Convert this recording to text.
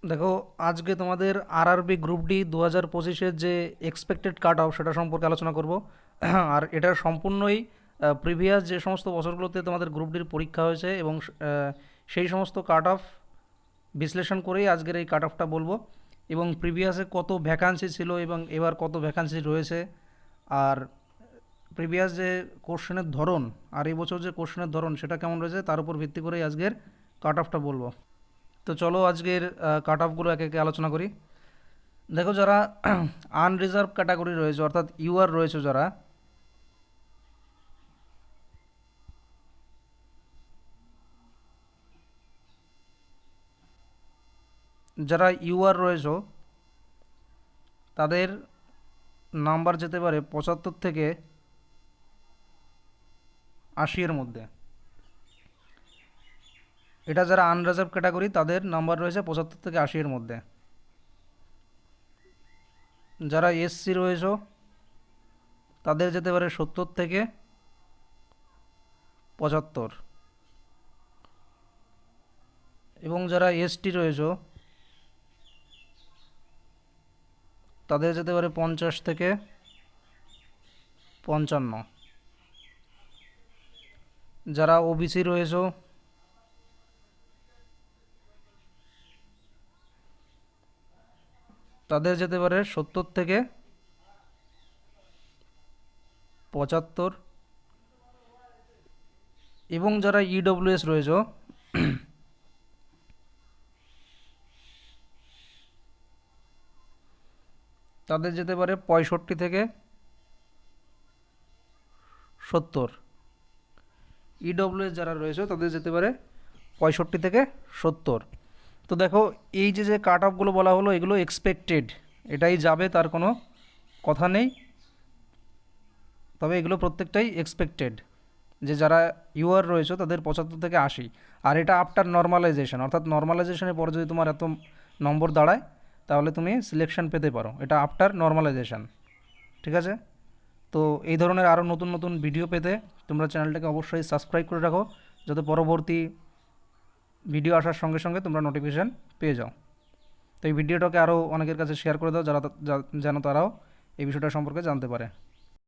দেখো, আজকে তোমাদের আরআরবি গ্রুপ ডি 2025-এর যে এক্সপেক্টেড কাট অফ সেটা সম্পর্কে আলোচনা করব। আর এটা সম্পূর্ণই প্রিভিয়াস যে সমস্ত বছরগুলোতে তোমাদের গ্রুপ ডির পরীক্ষা হয়েছে এবং সেই সমস্ত কাট অফ বিশ্লেষণ করেই আজকের এই কাট অফটা বলবো। এবং প্রিভিয়াসে কত ভ্যাকান্সি ছিল এবং এবার কত ভ্যাকান্সি রয়েছে, আর প্রিভিয়াস যে কোশ্চেনের ধরন আর এই বছর যে কোশ্চেনের ধরন সেটা কেমন রয়েছে তার উপর ভিত্তি করেই আজকের কাট অফটা বলবো। তো চলো আজকের কাট অফগুলো একে একে আলোচনা করি। দেখো, যারা আনরিজার্ভ ক্যাটাগরি রয়েছে অর্থাৎ ইউআর রয়েছে, যারা ইউআর রয়েছে তাদের নাম্বার যেতে পারে 75 থেকে 80-এর মধ্যে। এটা যারা আনরিজার্ভ ক্যাটাগরি তাদের নাম্বার রয়েছে 75 থেকে 80-এর মধ্যে। যারা এসসি রয়েছে তাদের যেতে পারে 70 থেকে 75। এবং যারা এসটি রয়েছে তাদের যেতে পারে 50 থেকে 55। যারা ওবিসি রয়েছে তাদের যেতে পারে 70 থেকে 75। এবং যারা ইডব্লিউএস রয়েছে তাদের যেতে পারে 65 থেকে 70। ইডব্লিউএস যারা রয়েছে তাদের যেতে পারে 65 থেকে 70। তো দেখো, এই যে যে কাট অফগুলো বলা হলো এগুলো এক্সপেক্টেড, এটাই যাবে তার কোনো কথা নেই, তবে এগুলো প্রত্যেকটাই এক্সপেক্টেড যে যারা ইউআর রয়েছে তাদের 75 থেকে 80। আর এটা আফটার নর্মালাইজেশন, অর্থাৎ নর্মালাইজেশনের পরে যদি তোমার এত নম্বর দাঁড়ায় তাহলে তুমি সিলেকশন পেতে পারো, এটা আফটার নর্মালাইজেশন। ঠিক আছে? তো এই ধরনের আরও নতুন নতুন ভিডিও পেতে তোমরা চ্যানেলটাকে অবশ্যই সাবস্ক্রাইব করে রাখো, যাতে পরবর্তী ভিডিও আসার সঙ্গে সঙ্গে তোমরা নোটিফিকেশান পেয়ে যাও। তো এই ভিডিওটাকে আরও অনেকের কাছে শেয়ার করে দাও, যারা যেন তারাও এই বিষয়টা সম্পর্কে জানতে পারে।